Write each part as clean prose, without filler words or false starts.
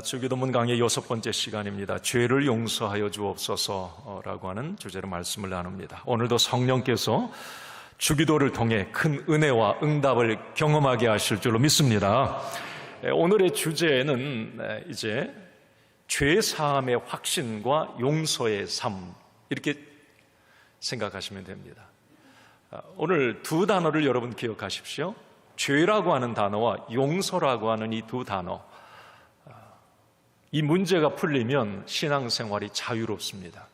주기도문 강의 6번째 시간입니다. 죄를 용서하여 주옵소서라고 하는 주제로 말씀을 나눕니다. 오늘도 성령께서 주기도를 통해 큰 은혜와 응답을 경험하게 하실 줄로 믿습니다. 오늘의 주제는 이제 죄 사함의 확신과 용서의 삶, 이렇게 생각하시면 됩니다. 오늘 두 단어를 여러분 기억하십시오. 죄라고 하는 단어와 용서라고 하는 이 두 단어, 이 문제가 풀리면 신앙생활이 자유롭습니다.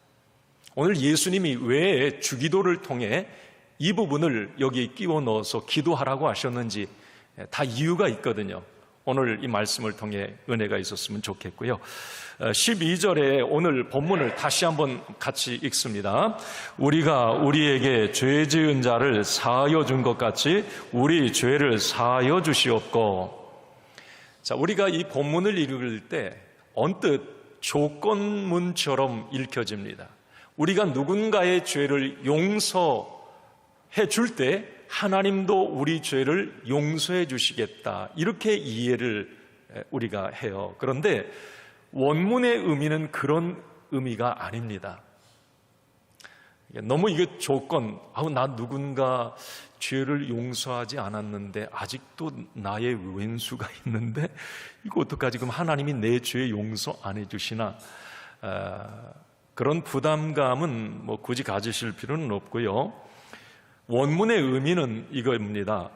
오늘 예수님이 왜 주기도를 통해 이 부분을 여기 끼워 넣어서 기도하라고 하셨는지 다 이유가 있거든요. 오늘 이 말씀을 통해 은혜가 있었으면 좋겠고요. 12절에 오늘 본문을 다시 한번 같이 읽습니다. 우리가 우리에게 죄 지은 자를 사하여 준 것 같이 우리 죄를 사하여 주시옵고. 자, 우리가 이 본문을 읽을 때 언뜻 조건문처럼 읽혀집니다. 우리가 누군가의 죄를 용서해 줄 때 하나님도 우리 죄를 용서해 주시겠다, 이렇게 이해를 우리가 해요. 그런데 원문의 의미는 그런 의미가 아닙니다. 너무 이게 조건, 나 누군가 죄를 용서하지 않았는데 아직도 나의 왼수가 있는데 이거 어떡하지? 그럼 하나님이 내 죄 용서 안 해주시나? 그런 부담감은 굳이 가지실 필요는 없고요. 원문의 의미는 이겁니다.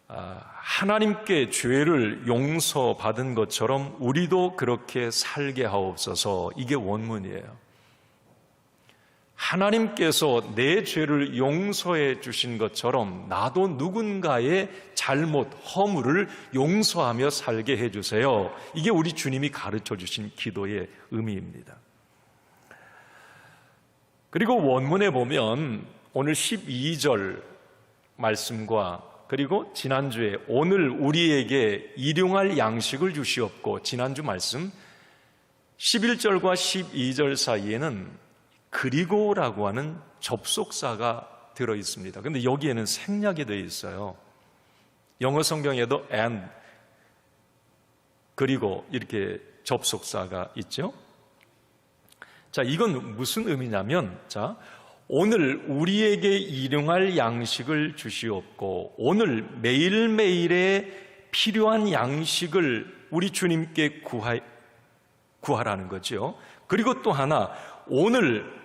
하나님께 죄를 용서받은 것처럼 우리도 그렇게 살게 하옵소서. 이게 원문이에요. 하나님께서 내 죄를 용서해 주신 것처럼 나도 누군가의 잘못, 허물을 용서하며 살게 해주세요. 이게 우리 주님이 가르쳐 주신 기도의 의미입니다. 그리고 원문에 보면 오늘 12절 말씀과 그리고 지난주에 오늘 우리에게 일용할 양식을 주시옵고, 지난주 말씀 11절과 12절 사이에는 그리고라고 하는 접속사가 들어있습니다. 그런데 여기에는 생략이 되어 있어요. 영어 성경에도 and, 그리고 이렇게 접속사가 있죠. 자, 이건 무슨 의미냐면, 자, 오늘 우리에게 일용할 양식을 주시옵고, 오늘 매일매일의 필요한 양식을 우리 주님께 구하라는 거죠. 그리고 또 하나, 오늘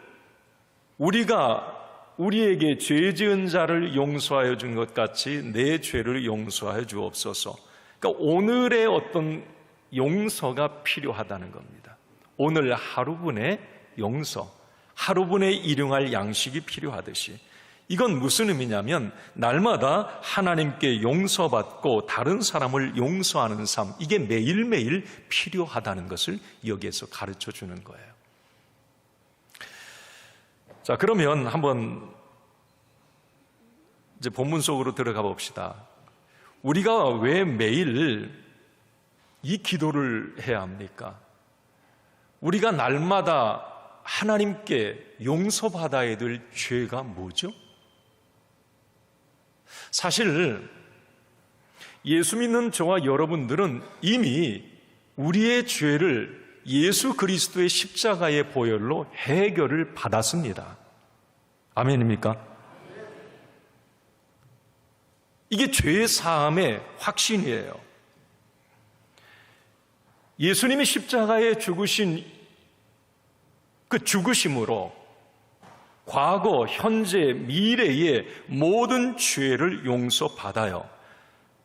우리가 우리에게 죄 지은 자를 용서하여 준 것 같이 내 죄를 용서하여 주옵소서. 그러니까 오늘의 어떤 용서가 필요하다는 겁니다. 오늘 하루분의 용서, 하루분의 일용할 양식이 필요하듯이, 이건 무슨 의미냐면 날마다 하나님께 용서받고 다른 사람을 용서하는 삶, 이게 매일매일 필요하다는 것을 여기에서 가르쳐 주는 거예요. 자, 그러면 한번 이제 본문 속으로 들어가 봅시다. 우리가 왜 매일 이 기도를 해야 합니까? 우리가 날마다 하나님께 용서받아야 될 죄가 뭐죠? 사실 예수 믿는 저와 여러분들은 이미 우리의 죄를 예수 그리스도의 십자가의 보혈로 해결을 받았습니다. 아멘입니까? 이게 죄 사함의 확신이에요. 예수님이 십자가에 죽으신 그 죽으심으로 과거, 현재, 미래의 모든 죄를 용서받아요.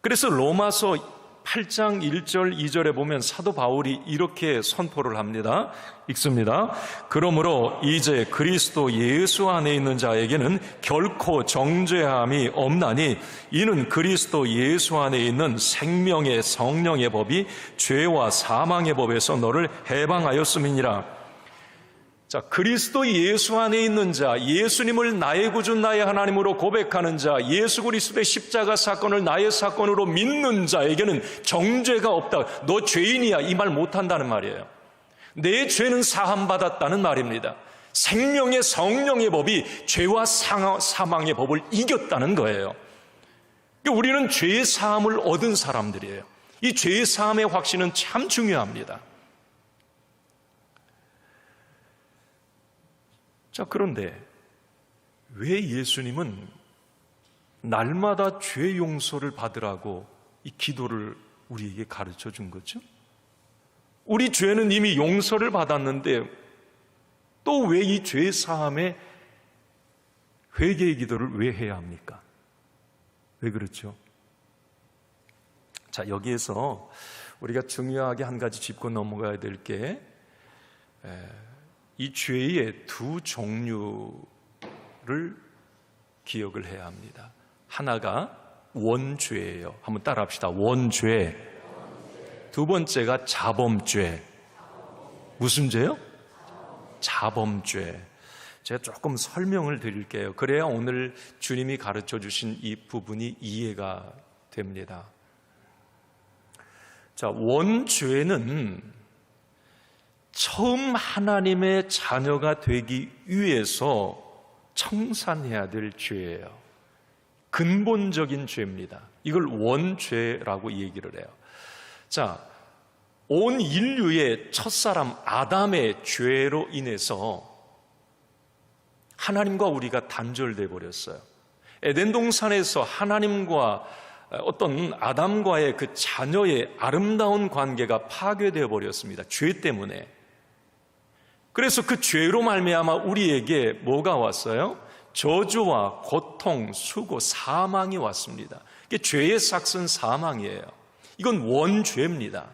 그래서 로마서 8장 1절 2절에 보면 사도 바울이 이렇게 선포를 합니다. 읽습니다. 그러므로 이제 그리스도 예수 안에 있는 자에게는 결코 정죄함이 없나니 이는 그리스도 예수 안에 있는 생명의 성령의 법이 죄와 사망의 법에서 너를 해방하였음이니라. 자, 그리스도 예수 안에 있는 자, 예수님을 나의 구주 나의 하나님으로 고백하는 자, 예수 그리스도의 십자가 사건을 나의 사건으로 믿는 자에게는 정죄가 없다. 너 죄인이야, 이 말 못한다는 말이에요. 내 죄는 사함받았다는 말입니다. 생명의 성령의 법이 죄와 사망의 법을 이겼다는 거예요. 우리는 죄의 사함을 얻은 사람들이에요. 이 죄의 사함의 확신은 참 중요합니다. 자, 그런데 왜 예수님은 날마다 죄 용서를 받으라고 이 기도를 우리에게 가르쳐 준 거죠? 우리 죄는 이미 용서를 받았는데 또 왜 이 죄 사함에 회개의 기도를 왜 해야 합니까? 왜 그렇죠? 자, 여기에서 우리가 중요하게 한 가지 짚고 넘어가야 될 게 이 죄의 두 종류를 기억을 해야 합니다. 하나가 원죄예요. 한번 따라합시다. 원죄. 두 번째가 자범죄. 무슨 죄요? 자범죄. 제가 조금 설명을 드릴게요. 그래야 오늘 주님이 가르쳐 주신 이 부분이 이해가 됩니다. 자, 원죄는 처음 하나님의 자녀가 되기 위해서 청산해야 될 죄예요. 근본적인 죄입니다. 이걸 원죄라고 얘기를 해요. 자, 온 인류의 첫사람 아담의 죄로 인해서 하나님과 우리가 단절돼 버렸어요. 에덴 동산에서 하나님과 어떤 아담과의 그 자녀의 아름다운 관계가 파괴되어 버렸습니다. 죄 때문에. 그래서 그 죄로 말미암아 우리에게 뭐가 왔어요? 저주와 고통, 수고, 사망이 왔습니다. 이게 죄의 삭은 사망이에요. 이건 원죄입니다.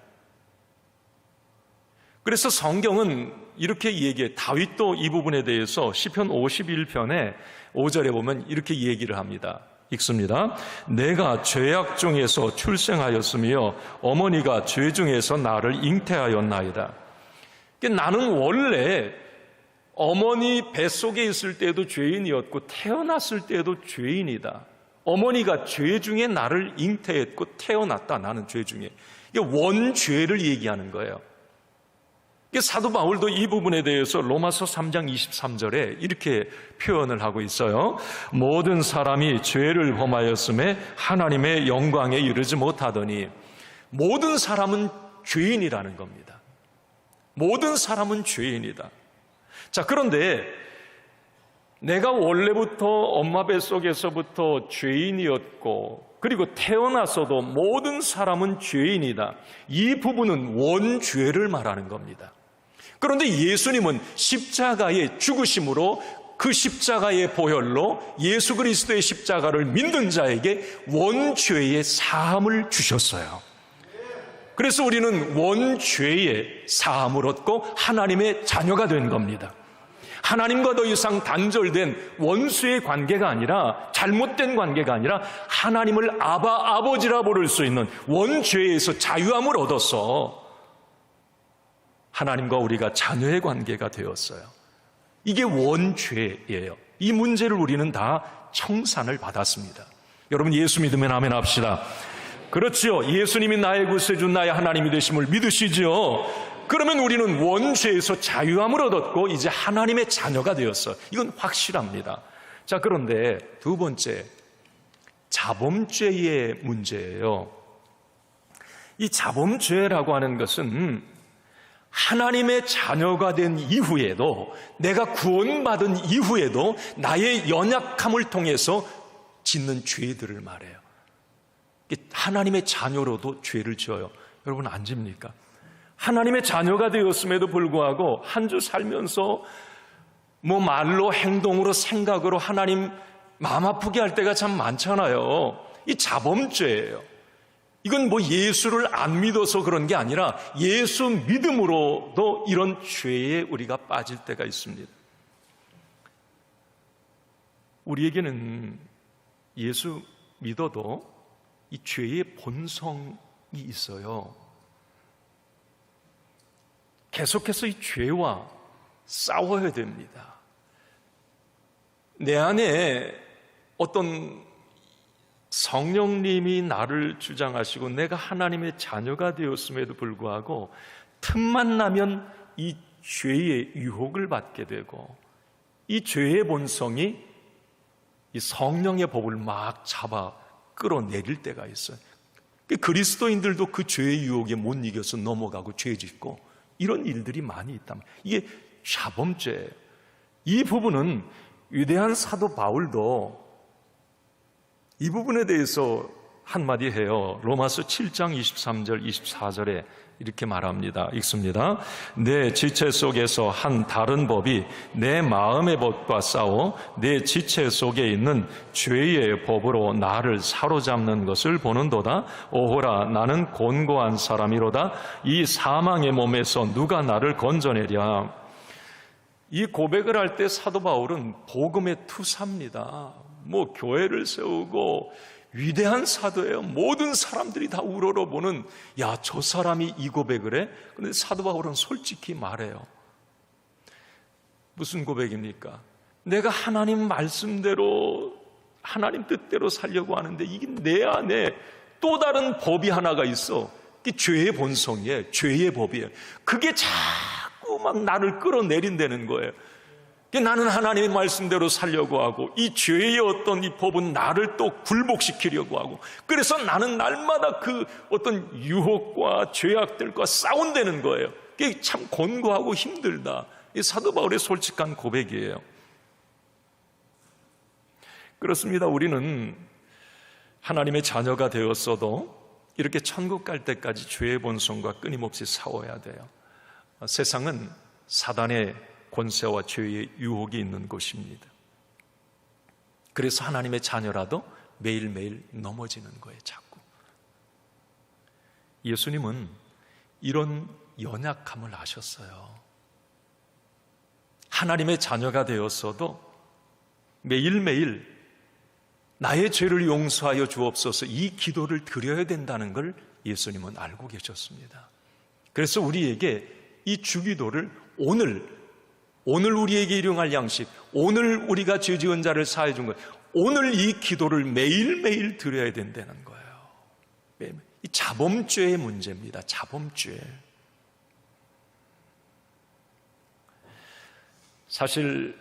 그래서 성경은 이렇게 얘기해. 다윗도 이 부분에 대해서 시편 51편에 5절에 보면 이렇게 얘기를 합니다. 읽습니다. 내가 죄악 중에서 출생하였으며 어머니가 죄 중에서 나를 잉태하였나이다. 나는 원래 어머니 뱃속에 있을 때도 죄인이었고 태어났을 때도 죄인이다. 어머니가 죄 중에 나를 잉태했고 태어났다. 나는 죄 중에. 이게 원죄를 얘기하는 거예요. 사도 바울도 이 부분에 대해서 로마서 3장 23절에 이렇게 표현을 하고 있어요. 모든 사람이 죄를 범하였음에 하나님의 영광에 이르지 못하더니. 모든 사람은 죄인이라는 겁니다. 모든 사람은 죄인이다. 자, 그런데 내가 원래부터 엄마 뱃속에서부터 죄인이었고 그리고 태어나서도 모든 사람은 죄인이다. 이 부분은 원죄를 말하는 겁니다. 그런데 예수님은 십자가의 죽으심으로 그 십자가의 보혈로 예수 그리스도의 십자가를 믿는 자에게 원죄의 사함을 주셨어요. 그래서 우리는 원죄의 사함을 얻고 하나님의 자녀가 된 겁니다. 하나님과 더 이상 단절된 원수의 관계가 아니라 잘못된 관계가 아니라 하나님을 아버지라 부를 수 있는 원죄에서 자유함을 얻어서 하나님과 우리가 자녀의 관계가 되었어요. 이게 원죄예요. 이 문제를 우리는 다 청산을 받았습니다. 여러분 예수 믿으면 아멘 합시다. 그렇죠. 예수님이 나의 구세주 나의 하나님이 되심을 믿으시죠. 그러면 우리는 원죄에서 자유함을 얻었고 이제 하나님의 자녀가 되었어요. 이건 확실합니다. 자, 그런데 두 번째, 자범죄의 문제예요. 이 자범죄라고 하는 것은 하나님의 자녀가 된 이후에도, 내가 구원받은 이후에도 나의 연약함을 통해서 짓는 죄들을 말해요. 하나님의 자녀로도 죄를 지어요. 여러분 안 집니까? 하나님의 자녀가 되었음에도 불구하고 한 주 살면서 말로 행동으로 생각으로 하나님 마음 아프게 할 때가 참 많잖아요. 이 자범죄예요. 이건 예수를 안 믿어서 그런 게 아니라 예수 믿음으로도 이런 죄에 우리가 빠질 때가 있습니다. 우리에게는 예수 믿어도 이 죄의 본성이 있어요. 계속해서 이 죄와 싸워야 됩니다. 내 안에 어떤 성령님이 나를 주장하시고 내가 하나님의 자녀가 되었음에도 불구하고 틈만 나면 이 죄의 유혹을 받게 되고 이 죄의 본성이 이 성령의 법을 막 잡아 끌어내릴 때가 있어요. 그리스도인들도 그 죄의 유혹에 못 이겨서 넘어가고 죄 짓고 이런 일들이 많이 있다. 이게 샤범죄예요. 이 부분은 위대한 사도 바울도 이 부분에 대해서 한마디 해요. 로마서 7장 23절 24절에 이렇게 말합니다. 읽습니다. 내 지체 속에서 한 다른 법이 내 마음의 법과 싸워 내 지체 속에 있는 죄의 법으로 나를 사로잡는 것을 보는도다. 오호라, 나는 곤고한 사람이로다. 이 사망의 몸에서 누가 나를 건져내랴. 이 고백을 할 때 사도 바울은 복음의 투사입니다. 교회를 세우고 위대한 사도예요. 모든 사람들이 다 우러러보는, 야, 저 사람이 이 고백을 해? 그런데 사도 바울은 솔직히 말해요. 무슨 고백입니까? 내가 하나님 말씀대로, 하나님 뜻대로 살려고 하는데 이게 내 안에 또 다른 법이 하나가 있어. 그게 죄의 본성이에요. 죄의 법이에요. 그게 자꾸 막 나를 끌어내린다는 거예요. 나는 하나님의 말씀대로 살려고 하고 이 죄의 어떤 이 법은 나를 또 굴복시키려고 하고, 그래서 나는 날마다 그 어떤 유혹과 죄악들과 싸운다는 거예요. 그게 참 곤고하고 힘들다. 이 사도 바울의 솔직한 고백이에요. 그렇습니다. 우리는 하나님의 자녀가 되었어도 이렇게 천국 갈 때까지 죄의 본성과 끊임없이 싸워야 돼요. 세상은 사단의 권세와 죄의 유혹이 있는 곳입니다. 그래서 하나님의 자녀라도 매일매일 넘어지는 거예요. 자꾸. 예수님은 이런 연약함을 아셨어요. 하나님의 자녀가 되었어도 매일매일 나의 죄를 용서하여 주옵소서, 이 기도를 드려야 된다는 걸 예수님은 알고 계셨습니다. 그래서 우리에게 이 주기도를 오늘 우리에게 일용할 양식, 오늘 우리가 죄 지은 자를 사해 준 것, 오늘 이 기도를 매일매일 드려야 된다는 거예요. 이 자범죄의 문제입니다. 자범죄. 사실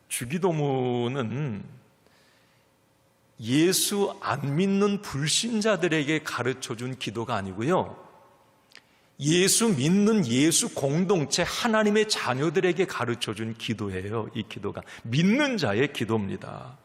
주기도문은 예수 안 믿는 불신자들에게 가르쳐준 기도가 아니고요, 예수 믿는 예수 공동체 하나님의 자녀들에게 가르쳐준 기도예요. 이 기도가 믿는 자의 기도입니다.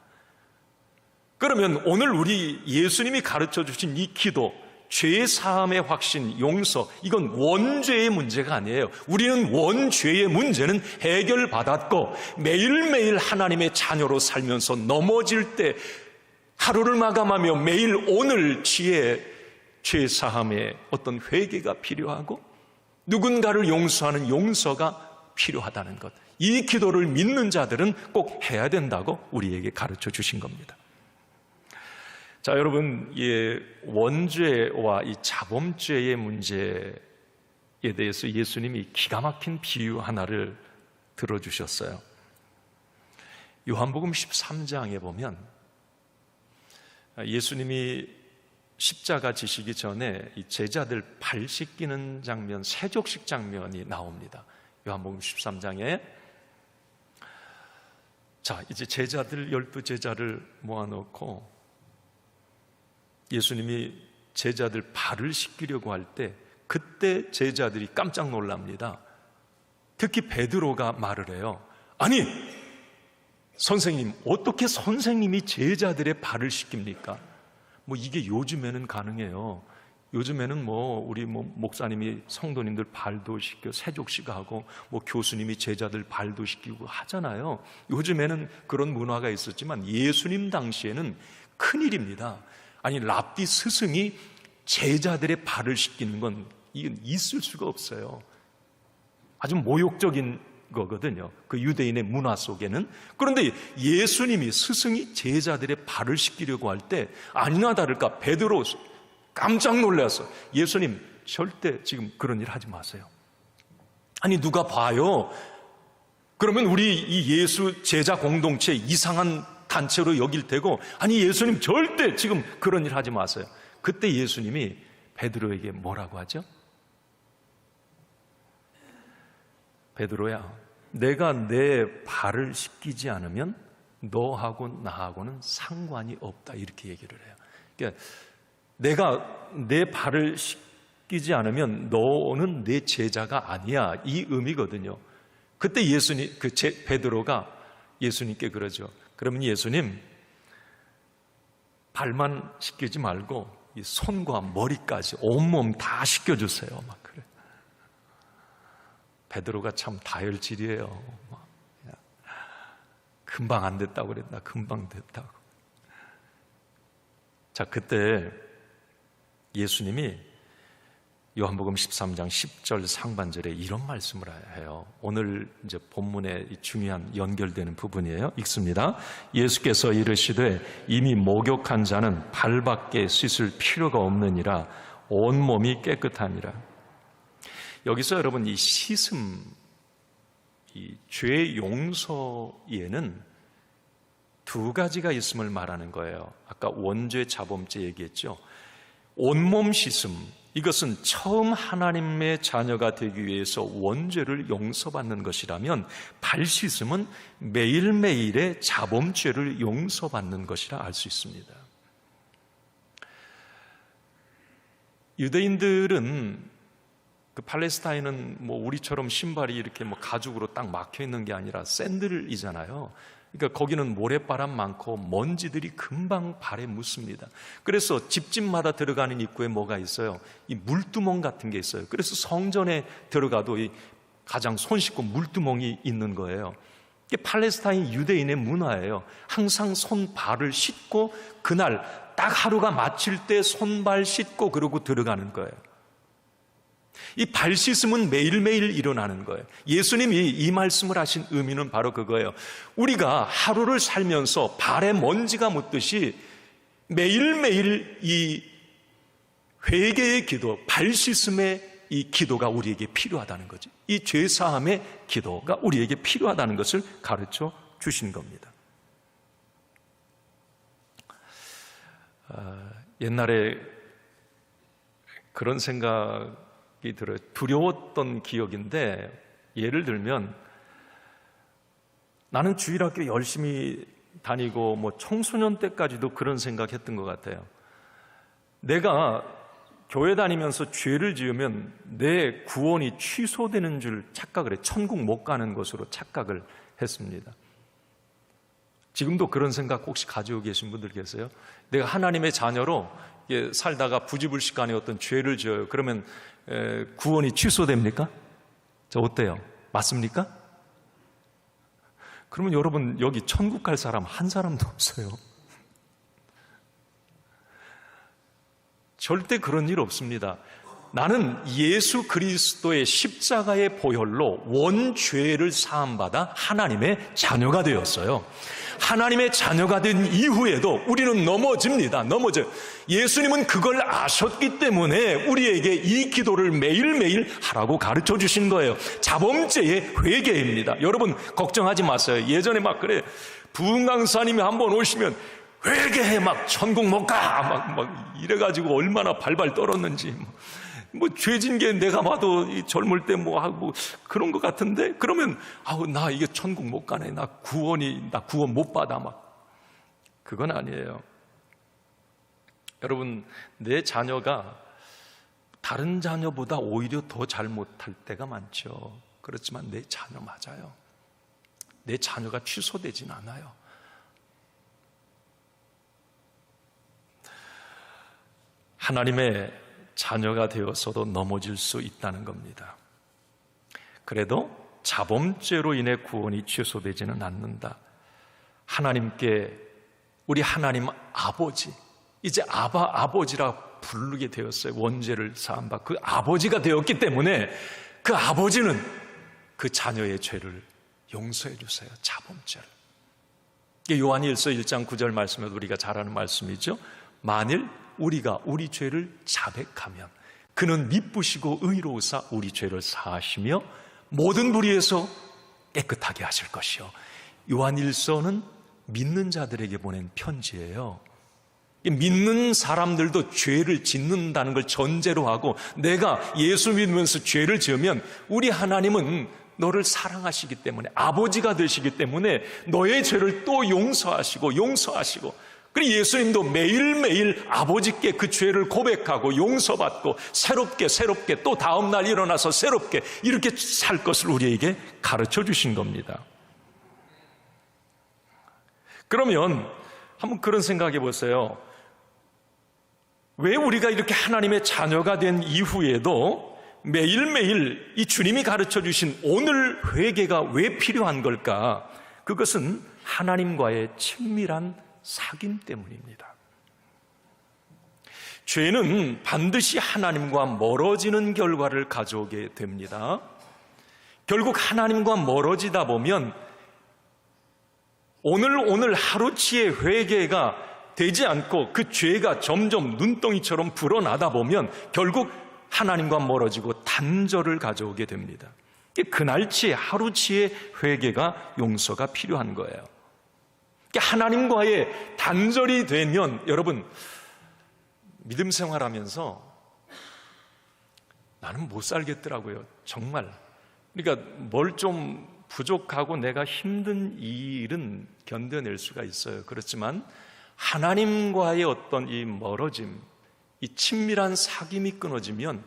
그러면 오늘 우리 예수님이 가르쳐주신 이 기도, 죄 사함의 확신, 용서, 이건 원죄의 문제가 아니에요. 우리는 원죄의 문제는 해결받았고 매일매일 하나님의 자녀로 살면서 넘어질 때 하루를 마감하며 매일 오늘 죄 사함의 어떤 회개가 필요하고 누군가를 용서하는 용서가 필요하다는 것, 이 기도를 믿는 자들은 꼭 해야 된다고 우리에게 가르쳐 주신 겁니다. 자, 여러분, 이 원죄와 이 자범죄의 문제에 대해서 예수님이 기가 막힌 비유 하나를 들어주셨어요. 요한복음 13장에 보면 예수님이 십자가 지시기 전에 이 제자들 발 씻기는 장면, 세족식 장면이 나옵니다. 요한복음 13장에. 자, 이제 제자들 12제자를 모아놓고 예수님이 제자들 발을 씻기려고 할 때 그때 제자들이 깜짝 놀랍니다. 특히 베드로가 말을 해요. 아니, 선생님, 어떻게 선생님이 제자들의 발을 씻깁니까? 이게 요즘에는 가능해요. 요즘에는 우리 목사님이 성도님들 발도 씻겨 세족식 하고 교수님이 제자들 발도 씻기고 하잖아요. 요즘에는 그런 문화가 있었지만 예수님 당시에는 큰일입니다. 아니, 랍비 스승이 제자들의 발을 씻기는 건 이건 있을 수가 없어요. 아주 모욕적인 거거든요. 그 유대인의 문화 속에는. 그런데 예수님이, 스승이 제자들의 발을 씻기려고 할 때 아니나 다를까 베드로 깜짝 놀라서, 예수님 절대 지금 그런 일 하지 마세요. 아니, 누가 봐요. 그러면 우리 이 예수 제자 공동체 이상한 단체로 여길 테고, 아니 예수님 절대 지금 그런 일 하지 마세요. 그때 예수님이 베드로에게 뭐라고 하죠? 베드로야, 내가 내 발을 씻기지 않으면 너하고 나하고는 상관이 없다, 이렇게 얘기를 해요. 그러니까 내가 내 발을 씻기지 않으면 너는 내 제자가 아니야, 이 의미거든요. 그때 베드로가 예수님께 그러죠. 그러면 예수님, 발만 씻기지 말고 이 손과 머리까지 온몸 다 씻겨주세요. 막 그래. 베드로가 참 다혈질이에요. 금방 안 됐다고 그랬나? 금방 됐다고. 자, 그때 예수님이 요한복음 13장 10절 상반절에 이런 말씀을 해요. 오늘 이제 본문에 중요한 연결되는 부분이에요. 읽습니다. 예수께서 이르시되 이미 목욕한 자는 발밖에 씻을 필요가 없느니라 온몸이 깨끗하니라. 여기서 여러분 이 씻음, 이 죄 용서에는 두 가지가 있음을 말하는 거예요. 아까 원죄, 자범죄 얘기했죠. 온몸 씻음, 이것은 처음 하나님의 자녀가 되기 위해서 원죄를 용서받는 것이라면 발 씻음은 매일매일의 자범죄를 용서받는 것이라 알 수 있습니다. 유대인들은 그 팔레스타인은 뭐 우리처럼 신발이 이렇게 뭐 가죽으로 딱 막혀 있는 게 아니라 샌들이잖아요. 그러니까 거기는 모래바람 많고 먼지들이 금방 발에 묻습니다. 그래서 집집마다 들어가는 입구에 뭐가 있어요? 이 물두멍 같은 게 있어요. 그래서 성전에 들어가도 이 가장 손 씻고 물두멍이 있는 거예요. 이게 팔레스타인 유대인의 문화예요. 항상 손발을 씻고 그날 딱 하루가 마칠 때 손발 씻고 그러고 들어가는 거예요. 이 발 씻음은 매일매일 일어나는 거예요. 예수님이 이 말씀을 하신 의미는 바로 그거예요. 우리가 하루를 살면서 발에 먼지가 묻듯이 매일매일 이 회개의 기도, 발 씻음의 이 기도가 우리에게 필요하다는 거지. 이 죄사함의 기도가 우리에게 필요하다는 것을 가르쳐 주신 겁니다. 옛날에 그런 생각이 들어요. 두려웠던 기억인데, 예를 들면 나는 주일학교 열심히 다니고 뭐 청소년 때까지도 그런 생각했던 것 같아요. 내가 교회 다니면서 죄를 지으면 내 구원이 취소되는 줄 착각을 해. 천국 못 가는 것으로 착각을 했습니다. 지금도 그런 생각 혹시 가지고 계신 분들 계세요? 내가 하나님의 자녀로 살다가 부지불식간에 어떤 죄를 지어요. 그러면 구원이 취소됩니까? 자, 어때요? 맞습니까? 그러면 여러분 여기 천국 갈 사람 한 사람도 없어요. 절대 그런 일 없습니다. 나는 예수 그리스도의 십자가의 보혈로 원죄를 사함받아 하나님의 자녀가 되었어요. 하나님의 자녀가 된 이후에도 우리는 넘어집니다. 넘어져요. 예수님은 그걸 아셨기 때문에 우리에게 이 기도를 매일매일 하라고 가르쳐 주신 거예요. 자범죄의 회개입니다. 여러분 걱정하지 마세요. 예전에 막 그래, 부흥 강사님이 한번 오시면 회개해, 막 천국 못 가, 막 이래가지고 얼마나 발발 떨었는지. 뭐 죄진 게 내가 봐도 이 젊을 때 뭐 하고 그런 것 같은데, 그러면 나 이게 천국 못 가네, 나 구원 못 받아, 막. 그건 아니에요. 여러분, 내 자녀가 다른 자녀보다 오히려 더 잘못할 때가 많죠. 그렇지만 내 자녀 맞아요. 내 자녀가 취소되진 않아요. 하나님의 자녀가 되어서도 넘어질 수 있다는 겁니다. 그래도 자범죄로 인해 구원이 취소되지는 않는다. 하나님께, 우리 하나님 아버지, 이제 아버지라 부르게 되었어요. 원죄를 사한 바 그 아버지가 되었기 때문에 그 아버지는 그 자녀의 죄를 용서해 주세요. 자범죄를. 이게 요한일서 1장 9절 말씀에도 우리가 잘 아는 말씀이죠. 만일 우리가 우리 죄를 자백하면 그는 미쁘시고 의로우사 우리 죄를 사하시며 모든 불의에서 깨끗하게 하실 것이요. 요한일서는 믿는 자들에게 보낸 편지예요. 믿는 사람들도 죄를 짓는다는 걸 전제로 하고, 내가 예수 믿으면서 죄를 지으면 우리 하나님은 너를 사랑하시기 때문에, 아버지가 되시기 때문에 너의 죄를 또 용서하시고 그리고 예수님도 매일매일 아버지께 그 죄를 고백하고 용서받고 새롭게 또 다음날 일어나서 새롭게 이렇게 살 것을 우리에게 가르쳐 주신 겁니다. 그러면 한번 그런 생각해 보세요. 왜 우리가 이렇게 하나님의 자녀가 된 이후에도 매일매일 이 주님이 가르쳐 주신 오늘 회개가 왜 필요한 걸까? 그것은 하나님과의 친밀한 사귐 때문입니다. 죄는 반드시 하나님과 멀어지는 결과를 가져오게 됩니다. 결국 하나님과 멀어지다 보면 오늘 하루치의 회개가 되지 않고 그 죄가 점점 눈덩이처럼 불어나다 보면 결국 하나님과 멀어지고 단절을 가져오게 됩니다. 그날치의 하루치의 회개가 용서가 필요한 거예요. 하나님과의 단절이 되면 여러분 믿음 생활하면서 나는 못 살겠더라고요. 정말. 그러니까 뭘 좀 부족하고 내가 힘든 일은 견뎌낼 수가 있어요. 그렇지만 하나님과의 어떤 이 멀어짐, 이 친밀한 사귐이 끊어지면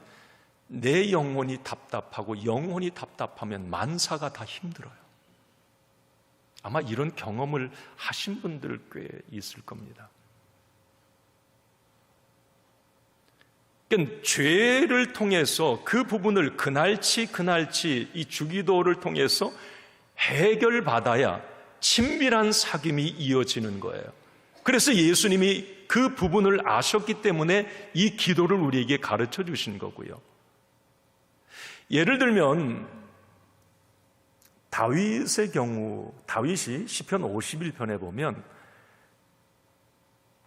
내 영혼이 답답하고 영혼이 답답하면 만사가 다 힘들어요. 아마 이런 경험을 하신 분들 꽤 있을 겁니다. 그러니까 죄를 통해서 그 부분을 그날치 이 주기도를 통해서 해결받아야 친밀한 사귐이 이어지는 거예요. 그래서 예수님이 그 부분을 아셨기 때문에 이 기도를 우리에게 가르쳐 주신 거고요. 예를 들면 다윗의 경우, 다윗이 시편 51편에 보면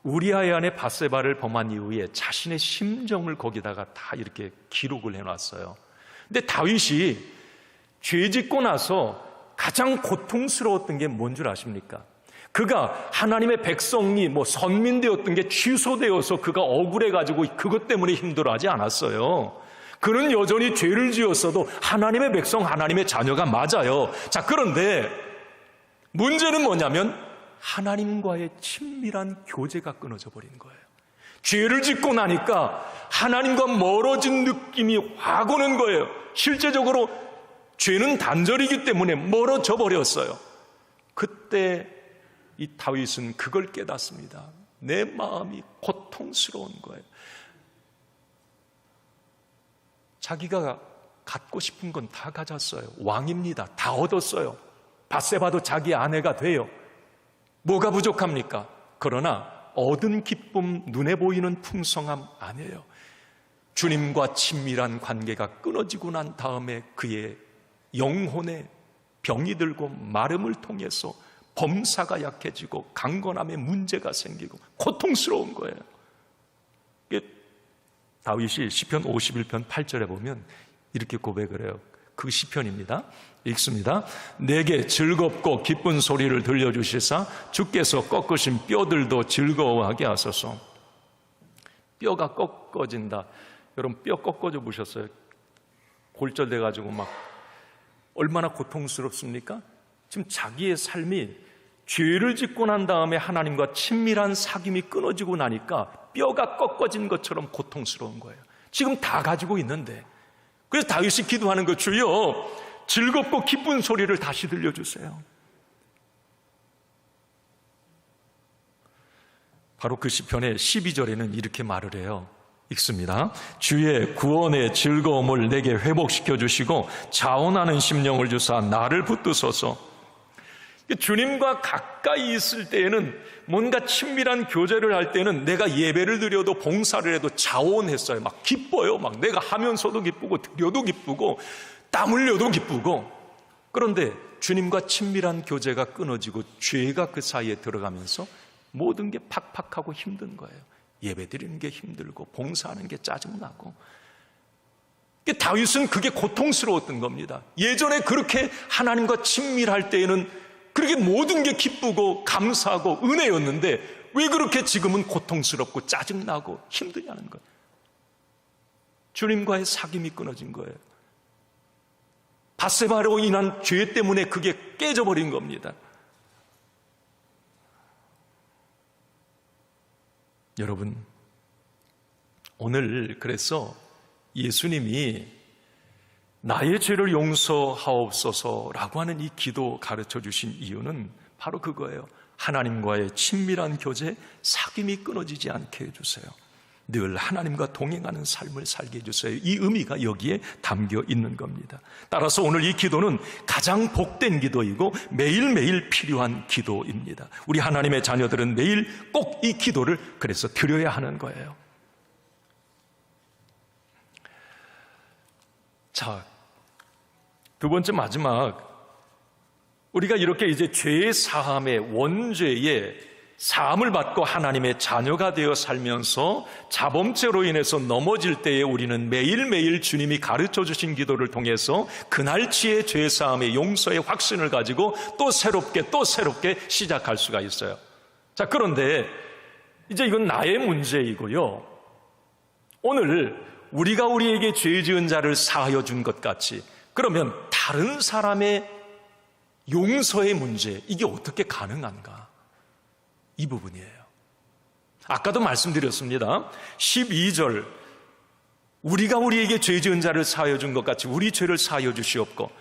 우리아의 아내 밧세바를 범한 이후에 자신의 심정을 거기다가 다 이렇게 기록을 해놨어요. 근데 다윗이 죄 짓고 나서 가장 고통스러웠던 게 뭔 줄 아십니까? 그가 하나님의 백성이 선민되었던 게 취소되어서 그가 억울해가지고 그것 때문에 힘들어하지 않았어요. 그는 여전히 죄를 지었어도 하나님의 백성, 하나님의 자녀가 맞아요. 자, 그런데 문제는 뭐냐면 하나님과의 친밀한 교제가 끊어져 버린 거예요. 죄를 짓고 나니까 하나님과 멀어진 느낌이 확 오는 거예요. 실제적으로 죄는 단절이기 때문에 멀어져 버렸어요. 그때 이 다윗은 그걸 깨닫습니다. 내 마음이 고통스러운 거예요. 자기가 갖고 싶은 건 다 가졌어요. 왕입니다. 다 얻었어요. 밧세바도 자기 아내가 돼요. 뭐가 부족합니까? 그러나 얻은 기쁨, 눈에 보이는 풍성함 아니에요. 주님과 친밀한 관계가 끊어지고 난 다음에 그의 영혼에 병이 들고 마름을 통해서 범사가 약해지고 강건함에 문제가 생기고 고통스러운 거예요. 다윗이 시편 51편 8절에 보면 이렇게 고백을 해요. 그 시편입니다. 읽습니다. 내게 즐겁고 기쁜 소리를 들려주시사 주께서 꺾으신 뼈들도 즐거워하게 하소서. 뼈가 꺾어진다. 여러분 뼈 꺾어져 보셨어요? 골절돼가지고 막 얼마나 고통스럽습니까? 지금 자기의 삶이 죄를 짓고 난 다음에 하나님과 친밀한 사귐이 끊어지고 나니까 뼈가 꺾어진 것처럼 고통스러운 거예요. 지금 다 가지고 있는데. 그래서 다윗이 기도하는 거, 주여 즐겁고 기쁜 소리를 다시 들려주세요. 바로 그 시편의 12절에는 이렇게 말을 해요. 읽습니다. 주의 구원의 즐거움을 내게 회복시켜 주시고 자원하는 심령을 주사 나를 붙드소서. 주님과 가까이 있을 때에는 뭔가 친밀한 교제를 할 때는 내가 예배를 드려도 봉사를 해도 자원했어요. 막 기뻐요. 막 내가 하면서도 기쁘고 드려도 기쁘고 땀 흘려도 기쁘고. 그런데 주님과 친밀한 교제가 끊어지고 죄가 그 사이에 들어가면서 모든 게 팍팍하고 힘든 거예요. 예배 드리는 게 힘들고 봉사하는 게 짜증나고. 다윗은 그게 고통스러웠던 겁니다. 예전에 그렇게 하나님과 친밀할 때에는 그렇게 모든 게 기쁘고 감사하고 은혜였는데 왜 그렇게 지금은 고통스럽고 짜증나고 힘드냐는 거예요. 주님과의 사귐이 끊어진 거예요. 밧세바로 인한 죄 때문에 그게 깨져버린 겁니다. 여러분, 오늘 그래서 예수님이 나의 죄를 용서하옵소서라고 하는 이 기도 가르쳐 주신 이유는 바로 그거예요. 하나님과의 친밀한 교제, 사귐이 끊어지지 않게 해주세요. 늘 하나님과 동행하는 삶을 살게 해주세요. 이 의미가 여기에 담겨 있는 겁니다. 따라서 오늘 이 기도는 가장 복된 기도이고 매일매일 필요한 기도입니다. 우리 하나님의 자녀들은 매일 꼭 이 기도를 그래서 드려야 하는 거예요. 자, 두 번째 마지막, 우리가 이렇게 이제 죄의 사함의 원죄의 사함을 받고 하나님의 자녀가 되어 살면서 자범죄로 인해서 넘어질 때에 우리는 매일매일 주님이 가르쳐 주신 기도를 통해서 그날치의 죄 사함의 용서의 확신을 가지고 또 새롭게 시작할 수가 있어요. 자, 그런데 이제 이건 나의 문제이고요. 오늘 우리가 우리에게 죄 지은 자를 사하여 준 것 같이, 그러면 다른 사람의 용서의 문제, 이게 어떻게 가능한가? 이 부분이에요. 아까도 말씀드렸습니다. 12절, 우리가 우리에게 죄 지은 자를 사하여 준 것 같이 우리 죄를 사하여 주시옵고,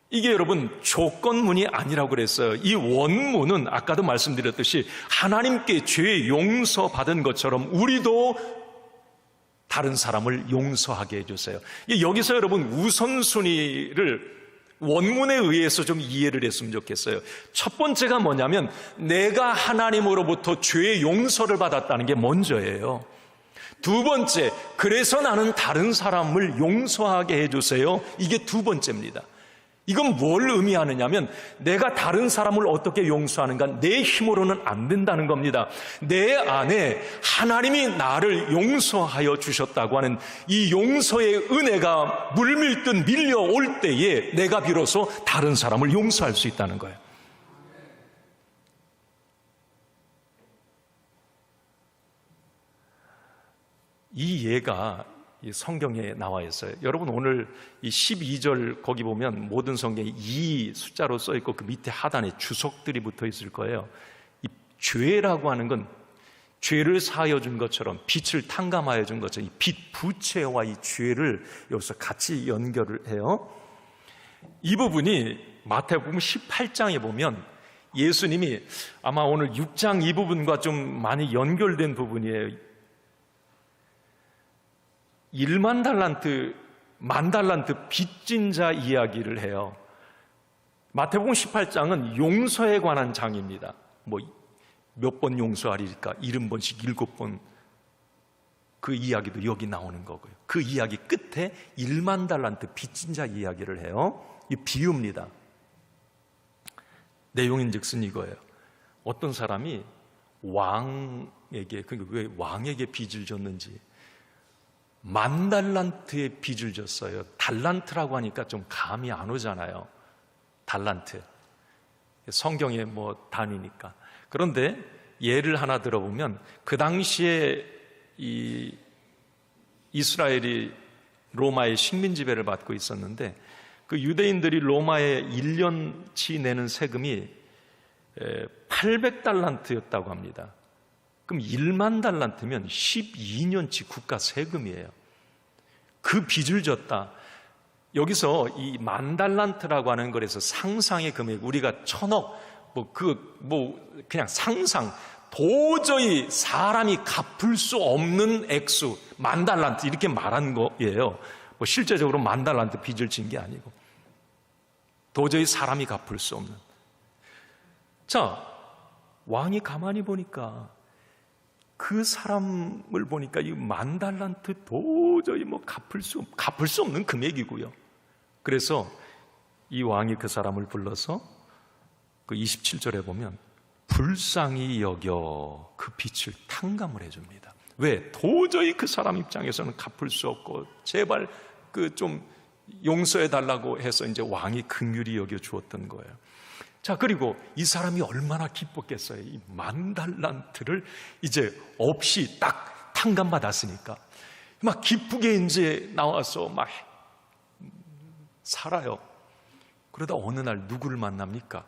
이게 여러분 조건문이 아니라고 그랬어요. 이 원문은 아까도 말씀드렸듯이 하나님께 죄 용서받은 것처럼 우리도 다른 사람을 용서하게 해주세요. 여기서 여러분 우선순위를 원문에 의해서 좀 이해를 했으면 좋겠어요. 첫 번째가 뭐냐면 내가 하나님으로부터 죄의 용서를 받았다는 게 먼저예요. 두 번째, 그래서 나는 다른 사람을 용서하게 해주세요. 이게 두 번째입니다. 이건 뭘 의미하느냐면 내가 다른 사람을 어떻게 용서하는가, 내 힘으로는 안 된다는 겁니다. 내 안에 하나님이 나를 용서하여 주셨다고 하는 이 용서의 은혜가 물밀듯 밀려올 때에 내가 비로소 다른 사람을 용서할 수 있다는 거예요. 이 예가 성경에 나와 있어요. 여러분, 오늘 이 12절 거기 보면 모든 성경에 2 숫자로 써 있고 그 밑에 하단에 주석들이 붙어 있을 거예요. 이 죄라고 하는 건 죄를 사하여 준 것처럼, 빛을 탕감하여 준 것처럼 이 빛 부채와 이 죄를 여기서 같이 연결을 해요. 이 부분이 마태복음 18장에 보면 예수님이, 아마 오늘 6장 이 부분과 좀 많이 연결된 부분이에요. 1만 달란트, 10,000달란트 빚진 자 이야기를 해요. 마태복음 18장은 용서에 관한 장입니다. 몇 번 용서하리까? 70번씩 7번. 그 이야기도 여기 나오는 거고요. 그 이야기 끝에 1만 달란트 빚진 자 이야기를 해요. 이 비유입니다. 내용인즉슨 이거예요. 어떤 사람이 왕에게, 그러니까 왜 왕에게 빚을 졌는지, 10,000달란트의 빚을 졌어요. 달란트라고 하니까 좀 감이 안 오잖아요. 달란트. 성경의 단위니까. 그런데 예를 하나 들어보면 그 당시에 이 이스라엘이 로마의 식민 지배를 받고 있었는데 그 유대인들이 로마에 1년치 내는 세금이 800달란트였다고 합니다. 그럼 1만 달란트면 12년치 국가 세금이에요. 그 빚을 졌다. 여기서 이 10,000달란트라고 하는 거에서 상상의 금액, 우리가 1,000억, 그냥 상상, 도저히 사람이 갚을 수 없는 액수, 10,000달란트 이렇게 말한 거예요. 실제적으로 10,000달란트 빚을 진 게 아니고 도저히 사람이 갚을 수 없는. 자, 왕이 가만히 보니까 그 사람을 보니까 이 10,000달란트 도저히 갚을 수 없는 금액이고요. 그래서 이 왕이 그 사람을 불러서 그 27절에 보면 불쌍히 여겨 그 빚을 탕감을 해줍니다. 왜? 도저히 그 사람 입장에서는 갚을 수 없고 제발 좀 용서해 달라고 해서 이제 왕이 긍휼히 여겨 주었던 거예요. 자, 그리고 이 사람이 얼마나 기뻤겠어요. 이 10,000달란트를 이제 없이 딱 탕감받았으니까 막 기쁘게 이제 나와서 막 살아요. 그러다 어느 날 누구를 만납니까?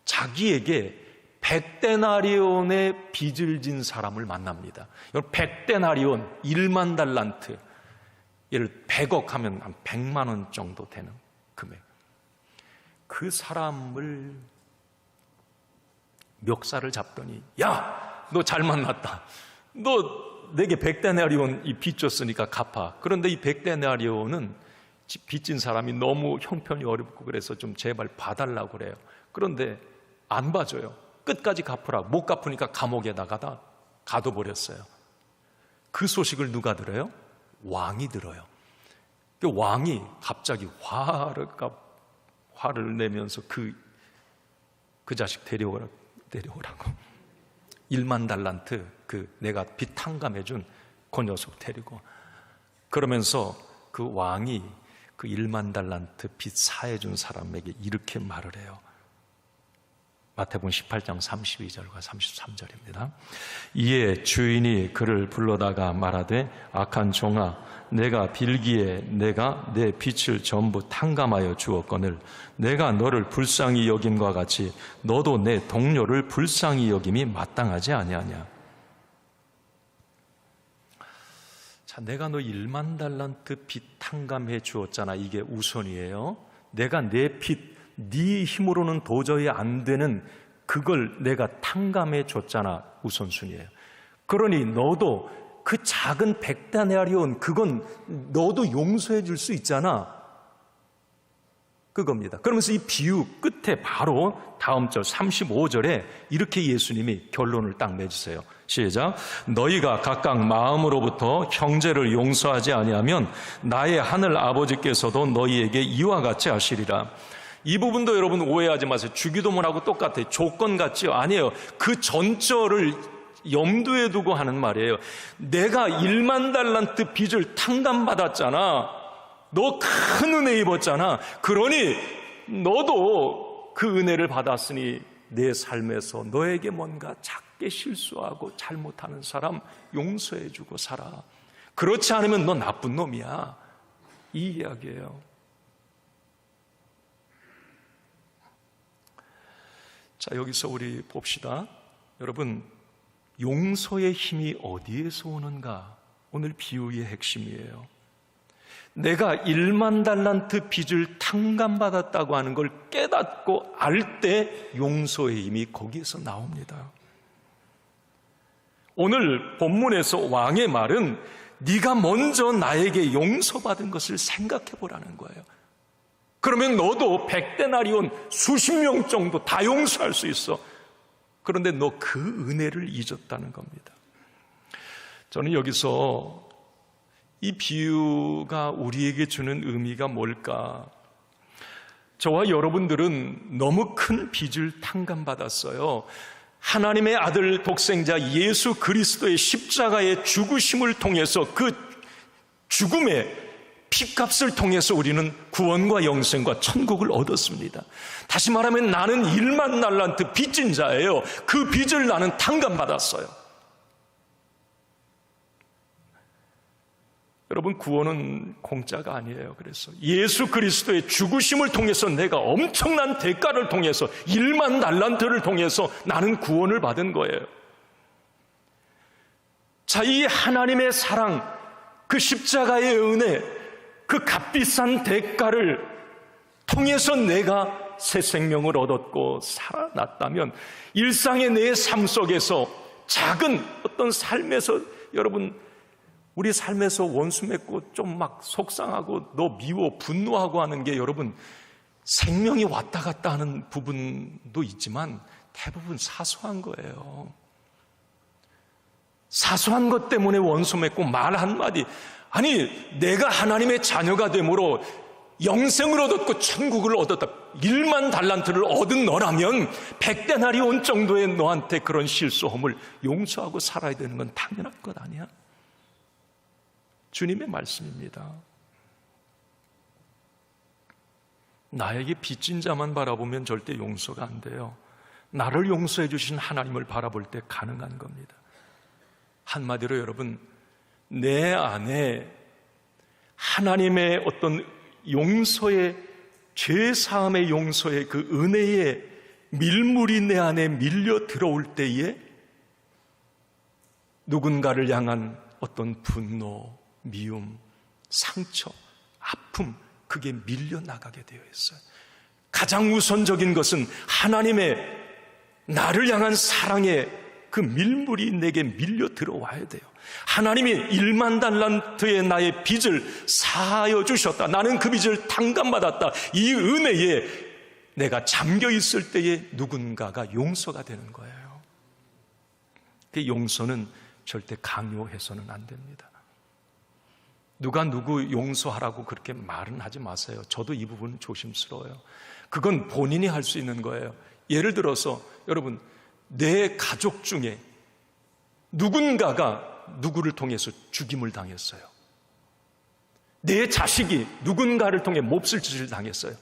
자기에게 100데나리온의 빚을 진 사람을 만납니다. 100데나리온, 1만 달란트, 예를 100억 하면 한 100만 원 정도 되는 금액. 그 사람을 멱살을 잡더니, 야, 너 잘 만났다. 너 내게 100데나리온 이 빚 줬으니까 갚아. 그런데 이 100데나리온은 빚진 사람이 너무 형편이 어렵고 그래서 좀 제발 봐달라고 그래요. 그런데 안 봐줘요. 끝까지 갚으라. 못 갚으니까 감옥에 가둬버렸어요. 그 소식을 누가 들어요? 왕이 들어요. 그 왕이 갑자기 화를 내면서 그 자식 데려오라고 1만 달란트, 내가 빚 탕감해준 그 녀석 데리고, 그러면서 그 왕이 그 1만 달란트 빚 사해준 사람에게 이렇게 말을 해요. 마태복음 18장 32절과 33절입니다. 이에 주인이 그를 불러다가 말하되, 악한 종아, 내가 빌기에 내가 내 빚을 전부 탕감하여 주었거늘 내가 너를 불쌍히 여김과 같이 너도 내 동료를 불쌍히 여김이 마땅하지 아니하냐. 자, 내가 너 1만 달란트 빚 탕감해 주었잖아. 이게 우선이에요. 내가 내 빚, 네 힘으로는 도저히 안 되는 그걸 내가 탕감해 줬잖아. 우선순위예요. 그러니 너도 그 작은 100데나리온, 그건 너도 용서해 줄 수 있잖아. 그겁니다. 그러면서 이 비유 끝에 바로 다음 절 35절에 이렇게 예수님이 결론을 딱 맺으세요. 시작. 너희가 각각 마음으로부터 형제를 용서하지 아니하면 나의 하늘 아버지께서도 너희에게 이와 같이 하시리라. 이 부분도 여러분 오해하지 마세요. 주기도문하고 똑같아요. 조건 같지요? 아니에요. 그 전절을 염두에 두고 하는 말이에요. 내가 1만 달란트 빚을 탕감받았잖아. 너 큰 은혜 입었잖아. 그러니 너도 그 은혜를 받았으니 내 삶에서 너에게 뭔가 작게 실수하고 잘못하는 사람 용서해주고 살아. 그렇지 않으면 너 나쁜 놈이야. 이 이야기예요. 자, 여기서 우리 봅시다. 여러분, 용서의 힘이 어디에서 오는가? 오늘 비유의 핵심이에요. 내가 1만 달란트 빚을 탕감받았다고 하는 걸 깨닫고 알 때 용서의 힘이 거기에서 나옵니다. 오늘 본문에서 왕의 말은 네가 먼저 나에게 용서받은 것을 생각해 보라는 거예요. 그러면 너도 100데나리온 수십 명 정도 다 용서할 수 있어. 그런데 너 그 은혜를 잊었다는 겁니다. 저는 여기서 이 비유가 우리에게 주는 의미가 뭘까? 저와 여러분들은 너무 큰 빚을 탕감받았어요. 하나님의 아들 독생자 예수 그리스도의 십자가의 죽으심을 통해서 그 죽음의 피값을 통해서 우리는 구원과 영생과 천국을 얻었습니다. 다시 말하면 나는 1만 달란트 빚진 자예요. 그 빚을 나는 탕감받았어요. 여러분, 구원은 공짜가 아니에요. 그래서 예수 그리스도의 죽으심을 통해서 내가 엄청난 대가를 통해서 1만 달란트를 통해서 나는 구원을 받은 거예요. 자, 이 하나님의 사랑, 그 십자가의 은혜, 그 값비싼 대가를 통해서 내가 새 생명을 얻었고 살아났다면 일상의 내 삶 속에서 작은 어떤 삶에서 여러분 우리 삶에서 원수 맺고 좀 막 속상하고 너 미워 분노하고 하는 게 여러분 생명이 왔다 갔다 하는 부분도 있지만 대부분 사소한 거예요. 사소한 것 때문에 원수 맺고 말 한마디, 아니 내가 하나님의 자녀가 되므로 영생을 얻었고 천국을 얻었다. 1만 달란트를 얻은 너라면 100데나리온 정도의 너한테 그런 실수함을 용서하고 살아야 되는 건 당연한 것 아니야? 주님의 말씀입니다. 나에게 빚진 자만 바라보면 절대 용서가 안 돼요. 나를 용서해 주신 하나님을 바라볼 때 가능한 겁니다. 한마디로 여러분, 내 안에 하나님의 어떤 용서의, 죄사함의 용서의 그 은혜의 밀물이 내 안에 밀려 들어올 때에 누군가를 향한 어떤 분노, 미움, 상처, 아픔, 그게 밀려나가게 되어 있어요. 가장 우선적인 것은 하나님의 나를 향한 사랑의 그 밀물이 내게 밀려 들어와야 돼요. 하나님이 1만 달란트의 나의 빚을 사하여 주셨다. 나는 그 빚을 탕감받았다. 이 은혜에 내가 잠겨 있을 때에 누군가가 용서가 되는 거예요. 그 용서는 절대 강요해서는 안 됩니다. 누가 누구 용서하라고 그렇게 말은 하지 마세요. 저도 이 부분은 조심스러워요. 그건 본인이 할 수 있는 거예요. 예를 들어서 여러분, 내 가족 중에 누군가가 누구를 통해서 죽임을 당했어요. 내 자식이 누군가를 통해 몹쓸 짓을 당했어요.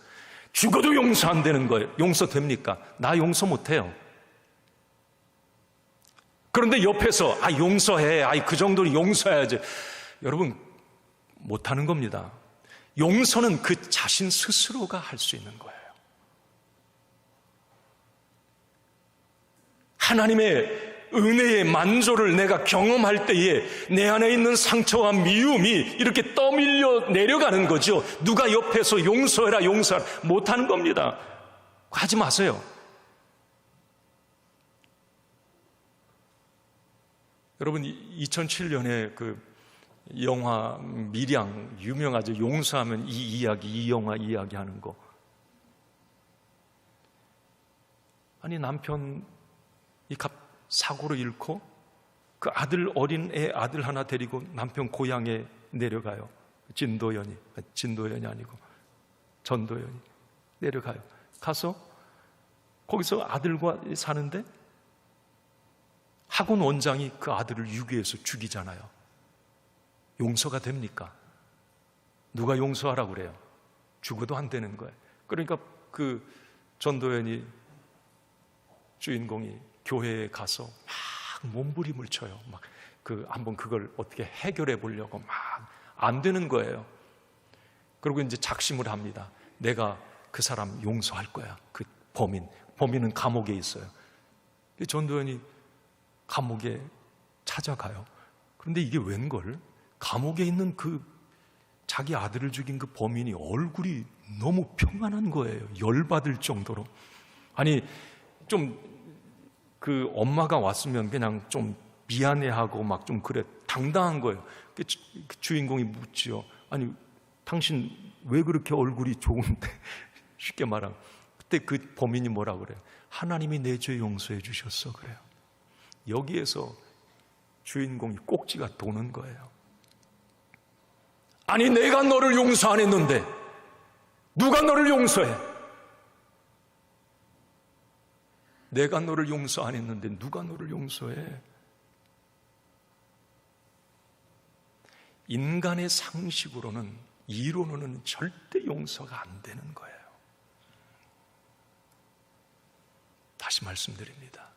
죽어도 용서 안 되는 거예요. 용서됩니까? 나 용서 못해요. 그런데 옆에서 용서해. 그 정도는 용서해야지. 여러분, 못하는 겁니다. 용서는 그 자신 스스로가 할 수 있는 거예요. 하나님의 은혜의 만조를 내가 경험할 때에 내 안에 있는 상처와 미움이 이렇게 떠밀려 내려가는 거죠. 누가 옆에서 용서해라, 용서하라. 못하는 겁니다. 하지 마세요. 여러분, 2007년에 그 영화 밀양 유명하죠. 용서하면 이 영화 이야기하는 거. 아니, 남편이 사고로 잃고 그 어린 아들 하나 데리고 남편 고향에 내려가요. 전도연이 아니고 전도연이 내려가요. 가서 거기서 아들과 사는데 학원 원장이 그 아들을 유괴해서 죽이잖아요. 용서가 됩니까? 누가 용서하라고 그래요? 죽어도 안 되는 거예요. 그러니까 그 전도연이 주인공이 교회에 가서 막 몸부림을 쳐요. 막 한번 그걸 어떻게 해결해 보려고 막 안 되는 거예요. 그리고 이제 작심을 합니다. 내가 그 사람 용서할 거야. 그 범인은 감옥에 있어요. 전도연이 감옥에 찾아가요. 그런데 이게 웬걸? 감옥에 있는 그 자기 아들을 죽인 그 범인이 얼굴이 너무 평안한 거예요. 열받을 정도로. 아니, 좀 그 엄마가 왔으면 그냥 좀 미안해하고 막 좀 그래 당당한 거예요. 그 주인공이 묻지요. 아니, 당신 왜 그렇게 얼굴이 좋은데? 쉽게 말하면 그때 그 범인이 뭐라고 그래요? 하나님이 내 죄 용서해 주셨어 그래요. 여기에서 주인공이 꼭지가 도는 거예요. 아니, 내가 너를 용서 안 했는데 누가 너를 용서해? 내가 너를 용서 안 했는데 누가 너를 용서해? 인간의 상식으로는, 이론으로는 절대 용서가 안 되는 거예요. 다시 말씀드립니다.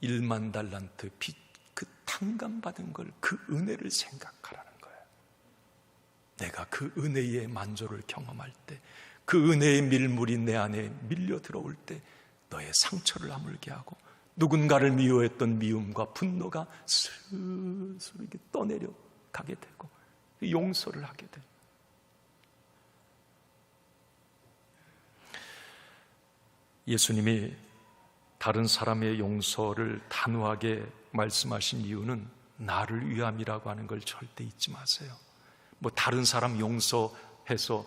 1만 달란트 빚, 그 탕감받은 걸, 그 은혜를 생각하라는 거예요. 내가 그 은혜의 만조를 경험할 때, 그 은혜의 밀물이 내 안에 밀려 들어올 때 너의 상처를 아물게 하고 누군가를 미워했던 미움과 분노가 슬슬 이렇게 떠내려 가게 되고 용서를 하게 돼요. 예수님이 다른 사람의 용서를 단호하게 말씀하신 이유는 나를 위함이라고 하는 걸 절대 잊지 마세요. 다른 사람 용서해서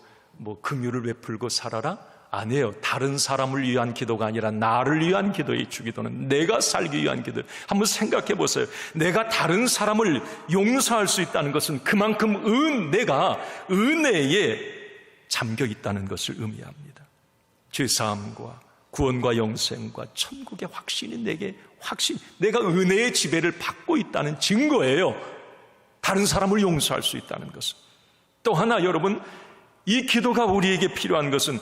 긍휼을 베풀고 살아라? 아니에요. 다른 사람을 위한 기도가 아니라 나를 위한 기도의 주기도는 내가 살기 위한 기도. 한번 생각해 보세요. 내가 다른 사람을 용서할 수 있다는 것은 그만큼 내가 은혜에 잠겨 있다는 것을 의미합니다. 죄사함과 구원과 영생과 천국의 확신이 내가 은혜의 지배를 받고 있다는 증거예요. 다른 사람을 용서할 수 있다는 것은. 또 하나, 여러분, 이 기도가 우리에게 필요한 것은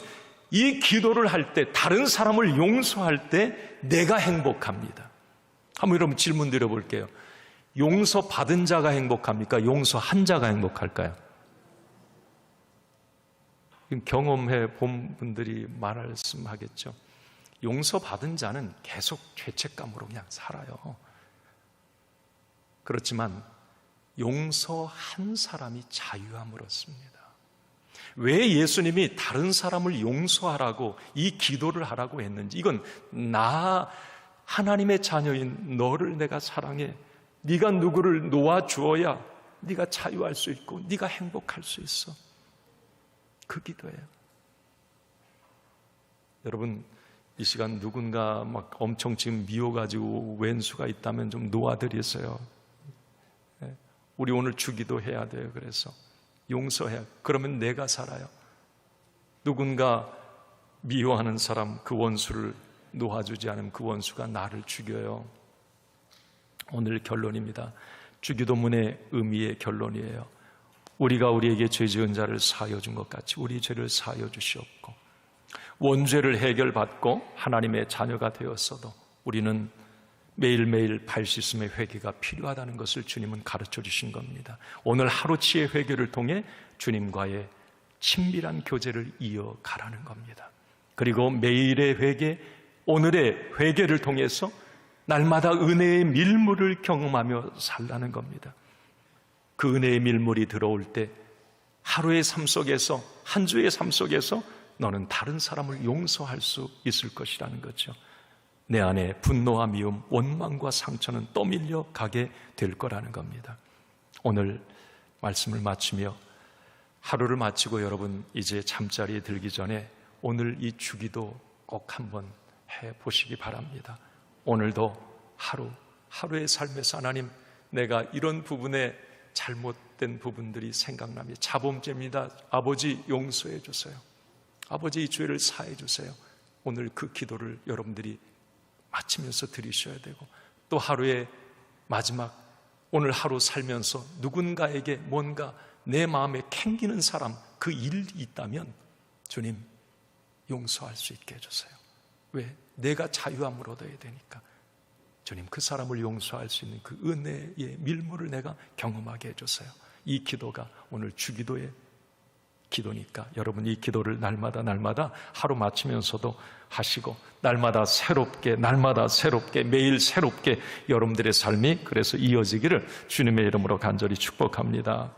이 기도를 할 때, 다른 사람을 용서할 때 내가 행복합니다. 한번 여러분 질문 드려볼게요. 용서 받은 자가 행복합니까? 용서한 자가 행복할까요? 경험해 본 분들이 말씀하겠죠. 용서받은 자는 계속 죄책감으로 그냥 살아요. 그렇지만 용서한 사람이 자유함을 얻습니다. 왜 예수님이 다른 사람을 용서하라고 이 기도를 하라고 했는지, 이건 나 하나님의 자녀인 너를 내가 사랑해, 네가 누구를 놓아주어야 네가 자유할 수 있고 네가 행복할 수 있어. 그 기도예요. 여러분, 이 시간 누군가 막 엄청 지금 미워가지고 왼수가 있다면 좀 놓아드리세요. 우리 오늘 주기도 해야 돼요. 그래서 용서해야, 그러면 내가 살아요. 누군가 미워하는 사람, 그 원수를 놓아주지 않으면 그 원수가 나를 죽여요. 오늘 결론입니다. 주기도문의 의미의 결론이에요. 우리가 우리에게 죄 지은 자를 사하여 준 것 같이 우리 죄를 사하여 주시옵고, 원죄를 해결받고 하나님의 자녀가 되었어도 우리는 매일매일 발 씻음의 회개가 필요하다는 것을 주님은 가르쳐 주신 겁니다. 오늘 하루치의 회개를 통해 주님과의 친밀한 교제를 이어가라는 겁니다. 그리고 매일의 회개, 오늘의 회개를 통해서 날마다 은혜의 밀물을 경험하며 살라는 겁니다. 그 은혜의 밀물이 들어올 때 하루의 삶 속에서, 한 주의 삶 속에서 너는 다른 사람을 용서할 수 있을 것이라는 거죠. 내 안에 분노와 미움, 원망과 상처는 떠밀려 가게 될 거라는 겁니다. 오늘 말씀을 마치며 하루를 마치고 여러분 이제 잠자리에 들기 전에 오늘 이 주기도 꼭 한번 해보시기 바랍니다. 오늘도 하루의 삶에서 하나님, 내가 이런 부분에 잘못된 부분들이 생각나며 자범죄입니다. 아버지 용서해 주세요. 아버지 이 죄를 사해 주세요. 오늘 그 기도를 여러분들이 마치면서 드리셔야 되고, 또 하루의 마지막, 오늘 하루 살면서 누군가에게 뭔가 내 마음에 캥기는 사람, 그 일이 있다면 주님 용서할 수 있게 해주세요. 왜? 내가 자유함을 얻어야 되니까. 주님, 그 사람을 용서할 수 있는 그 은혜의 밀물을 내가 경험하게 해주세요. 이 기도가 오늘 주기도의 기도니까 여러분 이 기도를 날마다 하루 마치면서도 하시고, 날마다 새롭게 매일 새롭게 여러분들의 삶이 그래서 이어지기를 주님의 이름으로 간절히 축복합니다.